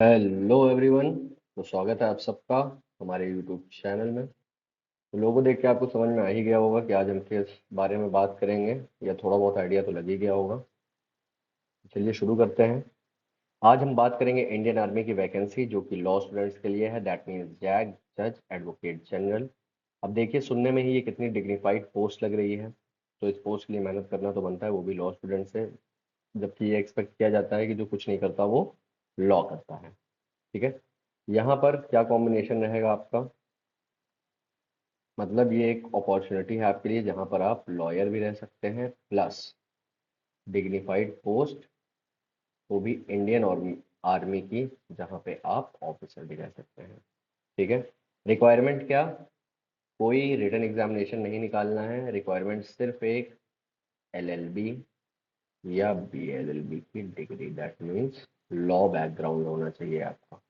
Hello everyone. तो स्वागत है आप सबका हमारे यूट्यूब चैनल में। तो लोगो देख के आपको समझ में आ ही गया होगा कि आज हम किस बारे में बात करेंगे, या थोड़ा बहुत आइडिया तो लग ही गया होगा। चलिए शुरू करते हैं। आज हम बात करेंगे इंडियन आर्मी की वैकेंसी जो कि लॉ स्टूडेंट्स के लिए है, दैट मीन्स जैग, जज, एडवोकेट जनरल। अब देखिए, सुनने में ही ये कितनी डिग्निफाइड पोस्ट लग रही है। तो इस पोस्ट के लिए मेहनत करना तो बनता है, वो भी लॉ स्टूडेंट से। जबकि ये एक्सपेक्ट किया जाता है कि जो कुछ नहीं करता वो लॉ करता है। ठीक है। यहाँ पर क्या कॉम्बिनेशन रहेगा आपका, मतलब ये एक अपॉर्चुनिटी है आपके लिए जहाँ पर आप लॉयर भी रह सकते हैं प्लस डिग्निफाइड पोस्ट, वो भी इंडियन आर्मी आर्मी की, जहाँ पे आप ऑफिसर भी रह सकते हैं। ठीक है। रिक्वायरमेंट क्या, कोई रिटन एग्जामिनेशन नहीं निकालना है। रिक्वायरमेंट सिर्फ एक एलएलबी या बीएलएलबी की degree, that means law background होना चाहिए आपका,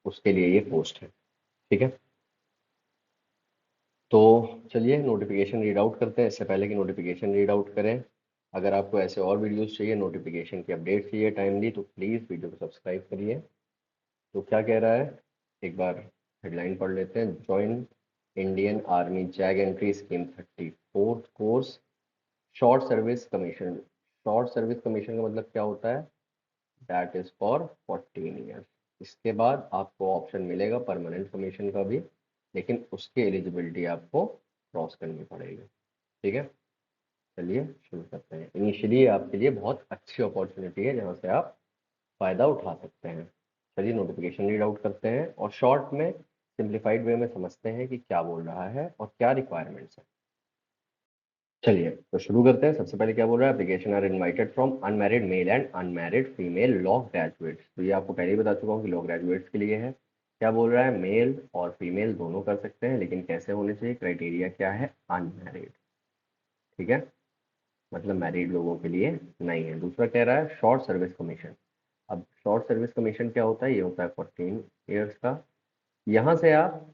उसके लिए ये पोस्ट है। ठीक है। तो चलिए नोटिफिकेशन रीड आउट करते हैं। इससे पहले कि नोटिफिकेशन रीड आउट करें, अगर आपको ऐसे और वीडियोस चाहिए, नोटिफिकेशन की अपडेट चाहिए टाइमली, तो प्लीज़ वीडियो को सब्सक्राइब करिए। तो क्या कह रहा है, एक बार हेडलाइन पढ़ लेते हैं। Join Indian army zag entry scheme 34th course, short service commission. Short service commission का मतलब क्या होता है, दैट इज़ फॉर 14 ईयर्स। इसके बाद आपको ऑप्शन मिलेगा परमानेंट कमीशन का भी, लेकिन उसकी एलिजिबिलिटी आपको क्रॉस करनी पड़ेगी। ठीक है। चलिए शुरू करते हैं। इनिशियली आपके लिए बहुत अच्छी अपॉर्चुनिटी है जहाँ से आप फ़ायदा उठा सकते हैं। चलिए नोटिफिकेशन रीड आउट करते हैं और शॉर्ट में सिंप्लीफाइड वे में समझते हैं कि क्या बोल रहा है और क्या रिक्वायरमेंट्स है। चलिए तो शुरू करते हैं। सबसे पहले क्या बोल रहा है, application are invited from unmarried male and unmarried female law graduates. तो ये आपको पहले ही बता चुका हूँ कि लॉ ग्रेजुएट्स के लिए है। क्या बोल रहा है, मेल और फीमेल दोनों कर सकते हैं, लेकिन कैसे होने चाहिए, क्राइटेरिया क्या है, अनमैरिड। ठीक है, मतलब मैरिड लोगों के लिए नहीं है। दूसरा कह रहा है शॉर्ट सर्विस कमीशन। अब शॉर्ट सर्विस कमीशन क्या होता है, ये होता है 14 ईयर्स का। यहाँ से आप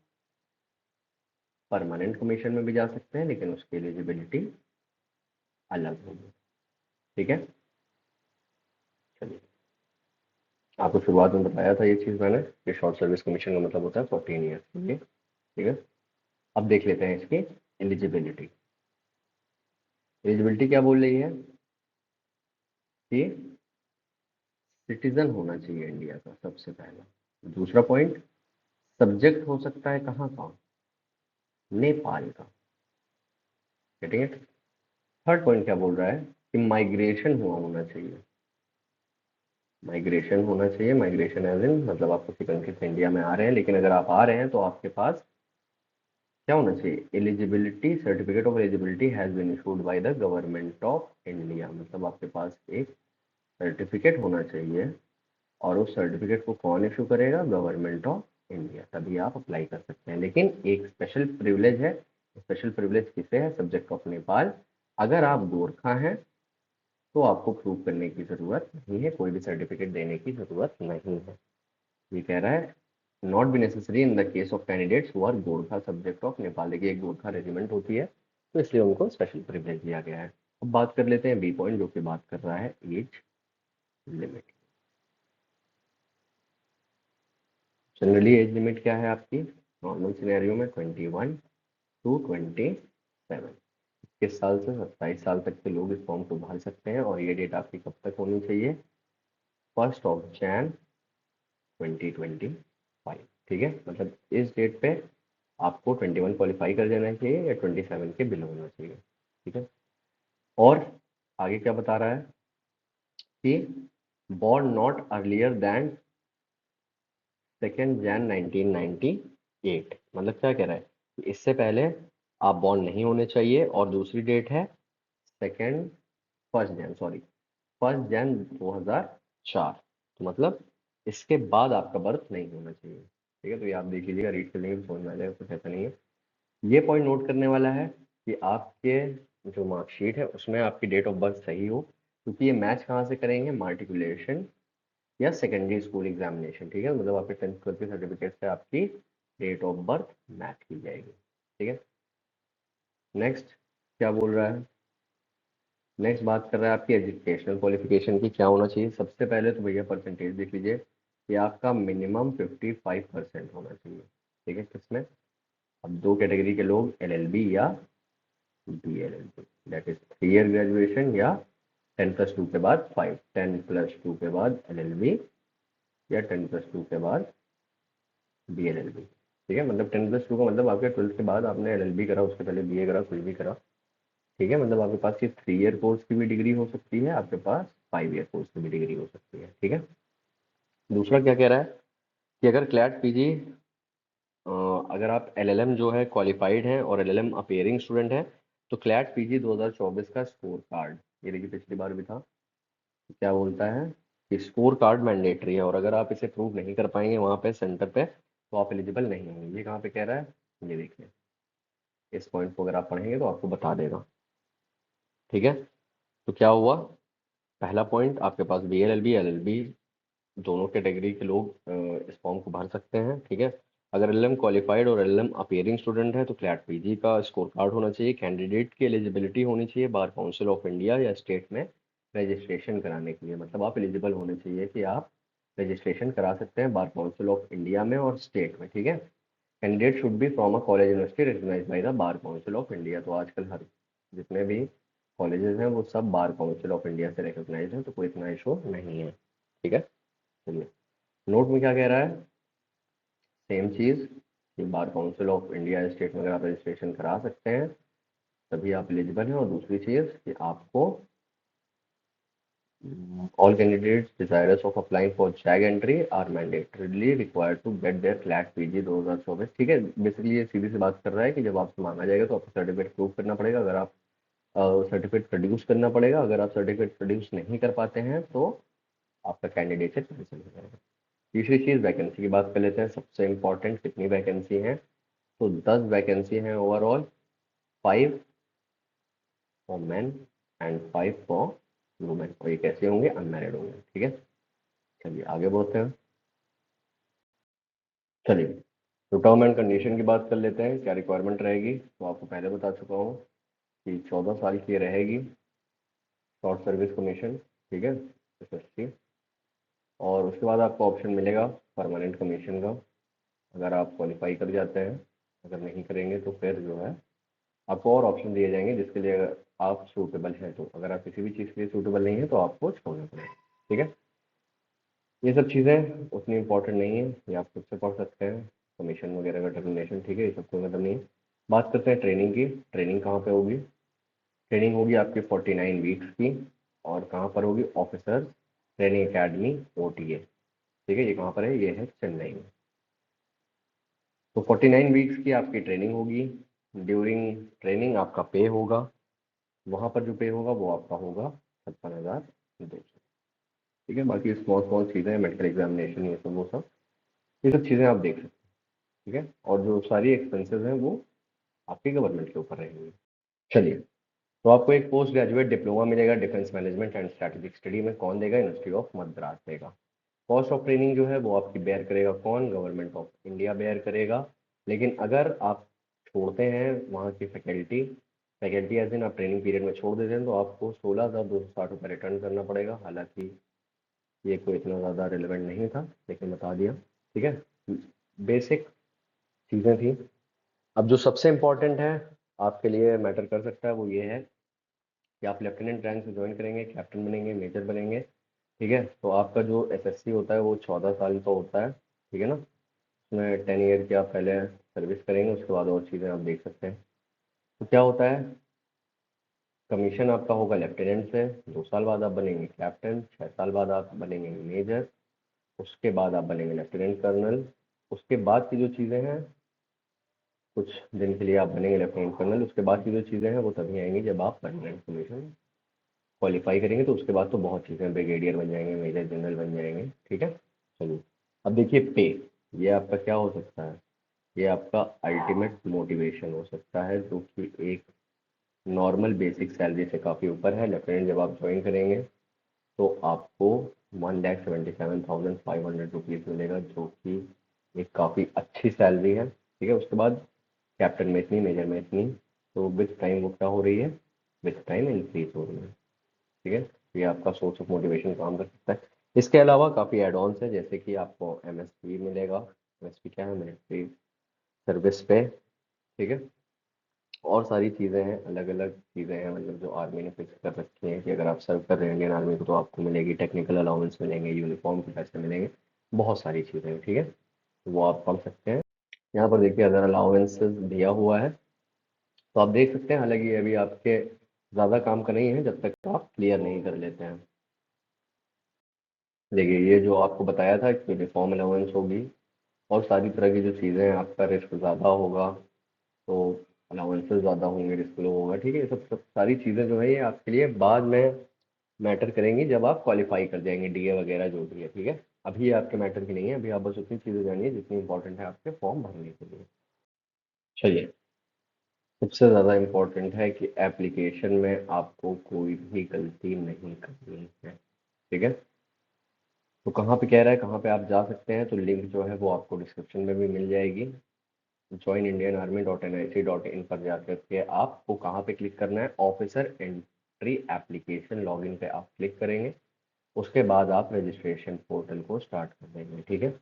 परमानेंट कमीशन में भी जा सकते हैं, लेकिन उसकी एलिजिबिलिटी अलग होगी। ठीक है। चलिए, आपको शुरुआत में बताया था ये चीज़ मैंने कि शॉर्ट सर्विस कमीशन का मतलब होता है 14 ईयर्स के लिए। ठीक है। अब देख लेते हैं इसकी एलिजिबिलिटी। एलिजिबिलिटी क्या बोल रही है कि सिटीजन होना चाहिए इंडिया का, सबसे पहला। दूसरा पॉइंट, सब्जेक्ट हो सकता है कहाँ का, नेपाल का। Getting it. थर्ड पॉइंट क्या बोल रहा है कि माइग्रेशन हुआ होना चाहिए। माइग्रेशन होना चाहिए, माइग्रेशन एज इन मतलब आप किसी कंट्री से इंडिया में आ रहे हैं, लेकिन अगर आप आ रहे हैं तो आपके पास क्या होना चाहिए, eligibility, certificate of eligibility has been issued by the government of India. मतलब आपके पास एक सर्टिफिकेट होना चाहिए, और उस सर्टिफिकेट को कौन इशू करेगा, गवर्नमेंट ऑफ इंडिया। तभी आप अप्लाई कर सकते हैं। लेकिन एक स्पेशल प्रिविलेज है। स्पेशल प्रिविलेज किसे है, सब्जेक्ट ऑफ नेपाल। अगर आप गोरखा हैं तो आपको प्रूव करने की ज़रूरत नहीं है, कोई भी सर्टिफिकेट देने की ज़रूरत नहीं है। ये कह रहा है not be necessary in the case of candidates who are Gorkha subject of Nepal. देखिए एक गोरखा रेजिमेंट होती है, तो इसलिए उनको स्पेशल प्रिविलेज दिया गया है। अब बात कर लेते हैं बी पॉइंट, जो कि बात कर रहा है age limit. Generally age limit क्या है आपकी, नॉर्मल सिनेरियो में 21 टू 27। 21 साल से 27 साल तक के लोग इस फॉर्म को भर सकते हैं, और ये डेट आपकी कब तक होनी चाहिए, 1 Jan 2025। ठीक है, मतलब इस डेट पे आपको 21 क्वालिफाई कर जाना चाहिए या 27 के बिलो होना चाहिए। ठीक है। और आगे क्या बता रहा है कि born not earlier than 2 Jan 1998। मतलब क्या कह रहा है कि इससे पहले आप बॉर्न नहीं होने चाहिए, और दूसरी डेट है सेकेंड 1 Jan, सॉरी 1 Jan 2004। तो मतलब इसके बाद आपका बर्थ नहीं होना चाहिए। ठीक है, तो ये आप देख लीजिएगा, रीड कर लेंगे तो समझ में आ जाएगा, कुछ ऐसा नहीं है। ये पॉइंट नोट करने वाला है कि आपके जो मार्कशीट है उसमें आपकी डेट ऑफ बर्थ सही हो, क्योंकि ये मैच कहाँ से करेंगे, मार्टिकुलेशन या सेकेंडरी स्कूल एग्जामिनेशन। ठीक है, मतलब आपके 10th 12th के सर्टिफिकेट से आपकी डेट ऑफ बर्थ मैच की जाएगी। ठीक है। नेक्स्ट क्या बोल रहा है, नेक्स्ट बात कर रहा है आपकी एजुकेशनल क्वालिफिकेशन की, क्या होना चाहिए। सबसे पहले तो भैया परसेंटेज देख लीजिए कि आपका मिनिमम 55% होना चाहिए। ठीक है, किसमें, अब दो कैटेगरी के लोग, एलएलबी या BLLB, that is 3 year graduation या 10+2 के बाद 5, 10+2 के बाद एलएलबी या 10+2 के बाद बीएलएलबी। ठीक है, मतलब 10+2 का मतलब आपके 12th के बाद आपने एलएलबी करा, उसके पहले बीए करा, कुछ भी करा। ठीक है, मतलब आपके पास ये 3 ईयर कोर्स की भी डिग्री हो सकती है, आपके पास 5 ईयर कोर्स की भी डिग्री हो सकती है। ठीक है, दूसरा क्या कह रहा है कि अगर क्लैट पीजी, अगर आप एलएलएम जो है क्वालिफाइड हैं और एलएलएम अपेयरिंग स्टूडेंट हैं, तो क्लैट पीजी 2024 का स्कोर कार्ड, ये देखिए पिछली बार भी था, क्या बोलता है कि स्कोर कार्ड मैंडेटरी है, और अगर आप इसे प्रूव नहीं कर पाएंगे वहाँ पे सेंटर पे, तो आप एलिजिबल नहीं होंगे। ये कहाँ पे कह रहा है, ये देखिए, इस पॉइंट को अगर आप पढ़ेंगे तो आपको बता देगा। ठीक है, तो क्या हुआ, पहला पॉइंट, आपके पास B L L B, L L B दोनों कैटेगरी के लोग इस फॉर्म को भर सकते हैं। ठीक है, अगर एलएम क्वालिफाइड और एलएम अपियरिंग स्टूडेंट है तो क्लैट पीजी का स्कोर कार्ड होना चाहिए। कैंडिडेट की एलिजिबिलिटी होनी चाहिए बार काउंसिल ऑफ इंडिया या स्टेट में रजिस्ट्रेशन कराने के लिए, मतलब आप एलिजिबल होने चाहिए कि आप रजिस्ट्रेशन करा सकते हैं बार काउंसिल ऑफ इंडिया में और स्टेट में। ठीक है, candidate should be from a college university recognise by the bar council of India. तो आजकल हर जितने भी कॉलेजेस हैं वो सब बार काउंसिल ऑफ इंडिया से रिकग्नाइज हैं, तो कोई इतना इशू नहीं है। ठीक है, चलिए, नोट में क्या कह रहा है, सेम चीज़ कि bar council of India state में अगर आप रजिस्ट्रेशन करा सकते हैं तभी आप एलिजिबल हैं। और दूसरी चीज़ कि आपको all candidates desirous of applying for JAG entry are mandatorily required to get their CLAT PG 2024। ठीक है, बेसिकली ये सीधी सी बात कर रहा है कि जब आपसे मांगा जाएगा तो आपको सर्टिफिकेट प्रूव करना पड़ेगा, अगर आप सर्टिफिकेट प्रोड्यूस करना पड़ेगा, अगर आप सर्टिफिकेट प्रोड्यूस नहीं कर पाते हैं तो आपका कैंडिडेट कैंसिल हो जाएगा। तीसरी चीज़, वैकेंसी की बात कर लेते हैं, सबसे इंपॉर्टेंट, कितनी वैकेंसी है, तो 10 वैकेंसी हैं overall, 5 for main and 5 for women, और ये कैसे होंगे, अनमैरिड होंगे। ठीक है, चलिए आगे बढ़ते हैं। चलिए, तो टर्म एंड कंडीशन की बात कर लेते हैं, क्या रिक्वायरमेंट रहेगी। तो आपको पहले बता चुका हूँ कि 14 साल की रहेगी, शॉर्ट सर्विस कमीशन। ठीक है, एसएससी, और उसके बाद आपको ऑप्शन मिलेगा परमानेंट कमीशन का, अगर आप क्वालिफाई कर जाते हैं। अगर नहीं करेंगे तो फिर जो है आपको और ऑप्शन दिए जाएंगे जिसके लिए अगर आप सूटेबल हैं, तो अगर आप किसी भी चीज़ के लिए सूटेबल नहीं है तो आपको छोड़ना पड़ेगा। ठीक है, ये सब चीज़ें उतनी इंपॉर्टेंट नहीं है, ये आप खुद से पढ़ सकते हैं, कमीशन वगैरह का डेफिनेशन। ठीक है, ये सब कोई मतलब नहीं है। बात करते हैं ट्रेनिंग की, ट्रेनिंग कहाँ पे होगी। ट्रेनिंग होगी आपकी 49 वीक्स की, और कहाँ पर होगी, ऑफिसर ट्रेनिंग एकेडमी OTA। ठीक है, ये कहाँ पर है, ये है चेन्नई में। तो 49 वीक्स की आपकी ट्रेनिंग होगी। ड्यूरिंग ट्रेनिंग आपका पे होगा, वहाँ पर जो पे होगा वो आपका होगा 56,200। ठीक है, बाकी स्मॉल स्मॉल चीज़ें, मेडिकल एग्जामिनेशन, ये सब वो सब, ये सब चीज़ें आप देख सकते हैं। ठीक है, और जो सारी एक्सपेंसेस हैं वो आपकी गवर्नमेंट के ऊपर रहेंगी। चलिए, तो आपको एक पोस्ट ग्रेजुएट डिप्लोमा मिलेगा defence management and strategic study में, कौन देगा, यूनिवर्सिटी ऑफ मद्रास देगा। कॉस्ट ऑफ ट्रेनिंग जो है वो आपकी बेयर करेगा कौन, गवर्नमेंट ऑफ इंडिया बेयर करेगा। लेकिन अगर आप छोड़ते हैं वहाँ की फैकल्टी, फैकल्टी एज इन आप ट्रेनिंग पीरियड में छोड़ देते हैं तो आपको 16,260 रुपये रिटर्न करना पड़ेगा। हालांकि ये कोई इतना ज़्यादा रिलेवेंट नहीं था, लेकिन बता दिया। ठीक है, बेसिक चीज़ें थी। अब जो सबसे इम्पोर्टेंट है, आपके लिए मैटर कर सकता है, वो ये है कि आप लेफ्टिनेंट रैंक से ज्वाइन करेंगे, कैप्टन बनेंगे, मेजर बनेंगे। ठीक है, तो आपका जो एसएससी होता है वो 14 साल का होता है। ठीक है ना, उसमें 10 ईयर की आप पहले सर्विस करेंगे, उसके बाद और चीज़ें आप देख सकते हैं। तो क्या होता है, कमीशन आपका होगा लेफ्टिनेंट से, 2 साल बाद आप बनेंगे कैप्टन, 6 साल बाद आप बनेंगे मेजर, उसके बाद आप बनेंगे लेफ्टिनेंट कर्नल। उसके बाद की जो चीज़ें हैं, कुछ दिन के लिए आप बनेंगे लेफ्टिनेंट कर्नल, उसके बाद की जो चीज़ें हैं वो तभी आएंगी जब आप परमानेंट कमीशन क्वालिफाई करेंगे, तो उसके बाद तो बहुत चीज़ें, ब्रिगेडियर बन जाएंगे, मेजर जनरल बन जाएंगे। ठीक है, चलिए, अब देखिए पे, ये आपका क्या हो सकता है, ये आपका अल्टीमेट मोटिवेशन हो सकता है, जो कि एक नॉर्मल बेसिक सैलरी से काफ़ी ऊपर है। लेफ्टिनेंट जब आप ज्वाइन करेंगे तो आपको 1,77,500 रुपीज़ मिलेगा, जो कि एक काफ़ी अच्छी सैलरी है। ठीक है, उसके बाद कैप्टन में इतनी, मेजर में इतनी, तो विथ टाइम वो क्या हो रही है, विथ टाइम इंक्रीज हो रही है। ठीक है, ये आपका सोर्स ऑफ मोटिवेशन काम कर सकता है। इसके अलावा काफ़ी एड ऑन्स है, जैसे कि आपको MSP मिलेगा। MSP क्या है? मिलिट्री सर्विस पे। ठीक है, और सारी चीज़ें हैं, अलग अलग चीज़ें हैं, मतलब जो आर्मी ने फिक्स कर रखी हैं कि अगर आप सर्व कर रहे हैं इंडियन आर्मी को तो आपको मिलेगी, टेक्निकल अलाउंस मिलेंगे, यूनिफॉर्म के पैसे मिलेंगे, बहुत सारी चीज़ें हैं। ठीक है, तो वो आप पढ़ सकते हैं। यहाँ पर देखिए अदर अलाउंसेस दिया हुआ है, तो आप देख सकते हैं। हालांकि ये अभी आपके ज़्यादा काम का नहीं है जब तक आप क्लियर नहीं कर लेते हैं। देखिए ये जो आपको बताया था कि यूनिफॉर्म अलाउंस होगी और सारी तरह की जो चीज़ें हैं, आपका रिस्क ज़्यादा होगा तो अलाउंसेस ज़्यादा होंगे, रिस्क लो होगा। ठीक है, ये सब सब सारी चीज़ें जो है ये आपके लिए बाद में मैटर करेंगी जब आप क्वालिफाई कर जाएंगे, DA वगैरह जो भी है। ठीक है, अभी ये आपके मैटर की नहीं है, अभी आप बस उतनी चीज़ें जानिए जितनी इंपॉर्टेंट है आपके फॉर्म भरने के लिए। चलिए, सबसे ज़्यादा इम्पोर्टेंट है कि एप्लीकेशन में आपको कोई भी गलती नहीं करनी है। ठीक है, तो कहाँ पे कह रहा है, कहाँ पे आप जा सकते हैं, तो लिंक जो है वो आपको डिस्क्रिप्शन में भी मिल जाएगी। joinindianarmy.nic.in पर जाकर के आपको कहाँ पे क्लिक करना है, ऑफिसर एंट्री एप्लीकेशन लॉगिन पे आप क्लिक करेंगे। उसके बाद आप रजिस्ट्रेशन पोर्टल को स्टार्ट कर देंगे। ठीक है,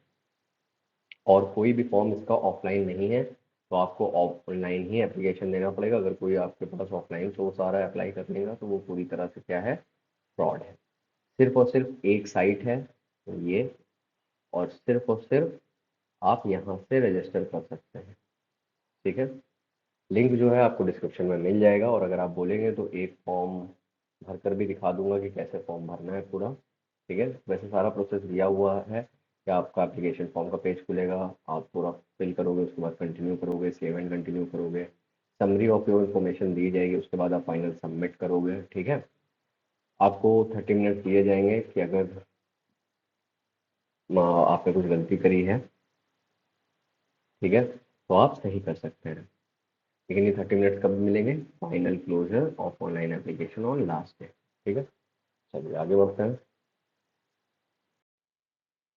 और कोई भी फॉर्म इसका ऑफलाइन नहीं है, तो आपको ऑनलाइन ही एप्लीकेशन देना पड़ेगा। अगर कोई आपके पास ऑफलाइन सोर्स आ रहा है अप्लाई करने का, तो वो पूरी तरह से क्या है, फ्रॉड है। सिर्फ और सिर्फ एक साइट है, तो ये, और सिर्फ आप यहाँ से रजिस्टर कर सकते हैं। ठीक है, लिंक जो है आपको डिस्क्रिप्शन में मिल जाएगा, और अगर आप बोलेंगे तो एक फॉर्म भर कर भी दिखा दूंगा कि कैसे फॉर्म भरना है पूरा। ठीक है, वैसे सारा प्रोसेस दिया हुआ है कि आपका एप्लीकेशन फॉर्म का पेज खुलेगा, आप पूरा फिल करोगे, उसके बाद कंटिन्यू करोगे, सेव एंड कंटिन्यू करोगे, समरी ऑफ योर इन्फॉर्मेशन दी जाएगी, उसके बाद आप फाइनल सबमिट करोगे। ठीक है, आपको 30 मिनट दिए जाएंगे कि अगर आपने कुछ गलती करी है, ठीक है, तो आप सही कर सकते हैं। लेकिन ये 30 मिनट कब मिलेंगे, final closure of online application और लास्ट डे। ठीक है, चलिए आगे बढ़ते हैं।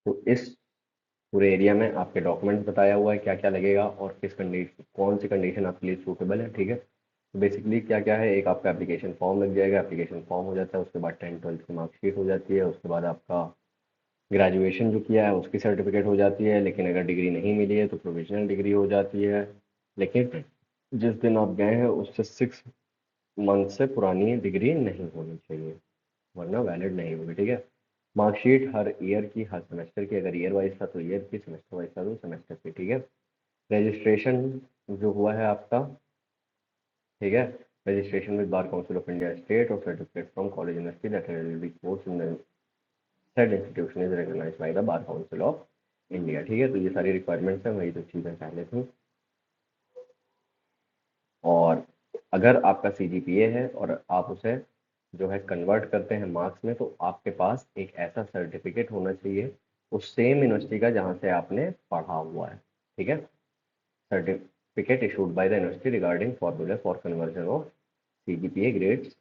तो इस पूरे एरिया में आपके डॉक्यूमेंट्स बताया हुआ है क्या क्या लगेगा और किस कंडीशन, कौन सी कंडीशन आपके लिए सूटेबल है। ठीक है, तो बेसिकली क्या क्या है, एक आपका एप्लीकेशन फॉर्म लग जाएगा, एप्लीकेशन फॉर्म हो जाता है, उसके बाद 10th-12th की मार्कशीट हो जाती है, उसके बाद आपका ग्रेजुएशन जो किया है उसकी सर्टिफिकेट हो जाती है, लेकिन अगर डिग्री नहीं मिली है तो प्रोविजनल डिग्री हो जाती है। लेकिन जिस दिन आप गए हैं उससे 6 मंथ से पुरानी डिग्री नहीं होनी चाहिए, वरना वैलिड नहीं होगी। ठीक है, मार्कशीट हर ईयर की, हर सेमेस्टर की, अगर ईयर वाइज था तो ईयर की, सेमेस्टर वाइज था तो सेमेस्टर की। ठीक है, रजिस्ट्रेशन जो हुआ है आपका, ठीक है, registration with Bar council of India state और certificate from college university that will be course in the said institution is recognized by the bar council of India. ठीक है, तो ये सारी रिक्वायरमेंट्स हैं, वही जो चीज़ें पहले थी। और अगर आपका CGPA है और आप उसे जो है कन्वर्ट करते हैं मार्क्स में, तो आपके पास एक ऐसा सर्टिफिकेट होना चाहिए उस सेम यूनिवर्सिटी का जहाँ से आपने पढ़ा हुआ है। ठीक है, certificate issued by the university regarding formula for conversion of CGPA grades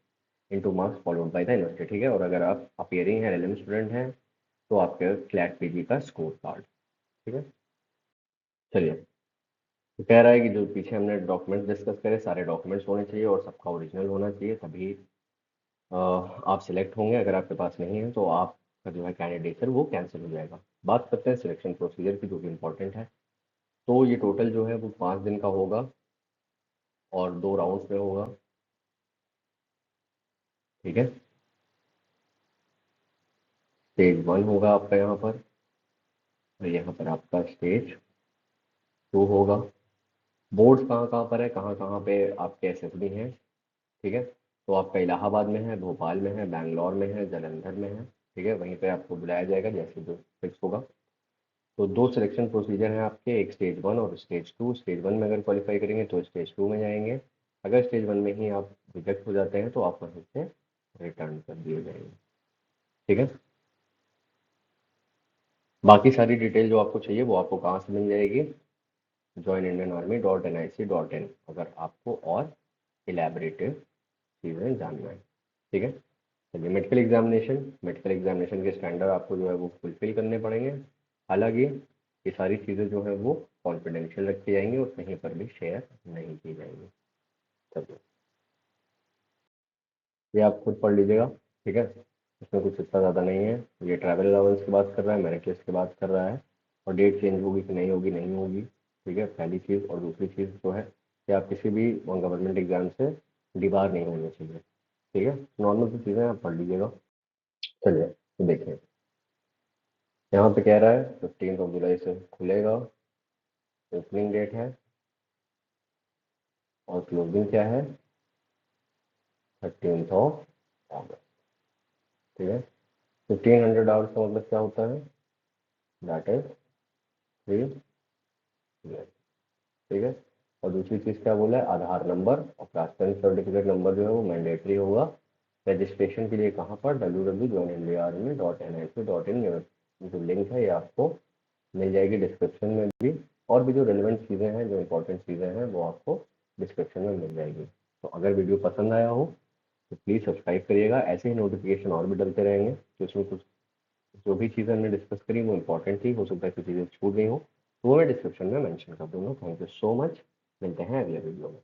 into marks followed by the university. ठीक है, और अगर आप अपियरिंग है, LLM स्टूडेंट हैं, तो आपके फ्लैट PG का स्कोर कार्ड। ठीक है, चलिए, तो कह रहा है कि जो पीछे हमने डॉक्यूमेंट्स डिस्कस करे, सारे डॉक्यूमेंट्स होने चाहिए और सबका ओरिजिनल होना चाहिए, तभी आप सिलेक्ट होंगे। अगर आपके पास नहीं है तो आपका जो है कैंडिडेचर वो कैंसिल हो जाएगा। बात करते हैं सिलेक्शन प्रोसीजर की, जो कि इम्पोर्टेंट है। तो ये टोटल जो है वो 5 दिन का होगा और 2 राउंड्स में होगा। ठीक है, स्टेज 1 होगा आपका यहाँ पर, और यहाँ पर आपका स्टेज 2 होगा। बोर्ड्स कहाँ कहाँ पर है, कहाँ कहाँ पे आपके SSB हैं। ठीक है, तो आपका इलाहाबाद में है, भोपाल में है, बैंगलोर में है, जालंधर में है। ठीक है, वहीं पे आपको बुलाया जाएगा जैसे जो फिक्स होगा। तो 2 सिलेक्शन प्रोसीजर हैं आपके, एक स्टेज 1 और स्टेज 2। स्टेज 1 में अगर क्वालिफाई करेंगे तो स्टेज 2 में जाएंगे। अगर स्टेज 1 में ही आप रिजेक्ट हो जाते हैं तो आप वहीं से रिटर्न कर दिए जाएंगे। ठीक है, बाकी सारी डिटेल जो आपको चाहिए वो आपको कहाँ से मिल जाएगी, joinindianarmy.nic.in, अगर आपको और इलेबरेटिव चीज़ें जानना है। ठीक है, चलिए, मेडिकल एग्जामिनेशन के स्टैंडर्ड आपको जो है वो फुलफिल करने पड़ेंगे। हालांकि ये सारी चीज़ें जो है वो कॉन्फिडेंशियल रखी जाएंगी और कहीं पर भी शेयर नहीं की जाएंगी। चलिए, ये आप खुद पढ़ लीजिएगा। ठीक है, इसमें कुछ इतना ज़्यादा नहीं है। ये ट्रैवल अलाउंस की बात कर रहा है, मेरिट लिस्ट की बात कर रहा है, और डेट चेंज होगी कि नहीं होगी, नहीं होगी। ठीक है, पहली चीज़। और दूसरी चीज़ जो है कि आप किसी भी गवर्नमेंट एग्जाम से डिबार नहीं होने चाहिए। ठीक है, नॉर्मल सी चीज़ें आप पढ़ लीजिएगा। चलिए तो देखिए, यहाँ पे कह रहा है 15 जुलाई से खुलेगा, ओपनिंग डेट है, और क्लोजिंग क्या है, 13 अगस्त। ठीक है, 1500 आवर्स का मतलब क्या होता है, दैट इज 3 ईयर। ठीक है, और दूसरी चीज़ क्या बोला है, आधार नंबर और कास्ट सर्टिफिकेट नंबर जो है वो मैंडेटरी होगा। रजिस्ट्रेशन के लिए कहाँ पर, www.joinindiaarmy.nic.in जो लिंक है ये आपको मिल जाएगी डिस्क्रिप्शन में भी, और भी जो रेलिवेंट चीज़ें हैं, जो इंपॉर्टेंट चीज़ें हैं वो आपको डिस्क्रिप्शन में मिल जाएगी। तो अगर वीडियो पसंद आया हो तो प्लीज़ सब्सक्राइब करिएगा, ऐसे ही नोटिफिकेशन और भी डलते रहेंगे। तो इसमें कुछ जो भी चीज़ें हमने डिस्कस करी वो इंपॉर्टेंट थी, हो सकता है कुछ चीज़ें छूट गई हो तो वो मैं डिस्क्रिप्शन में मेंशन कर दूंगा। थैंक यू सो मच, मिलते हैं अगले वीडियो में।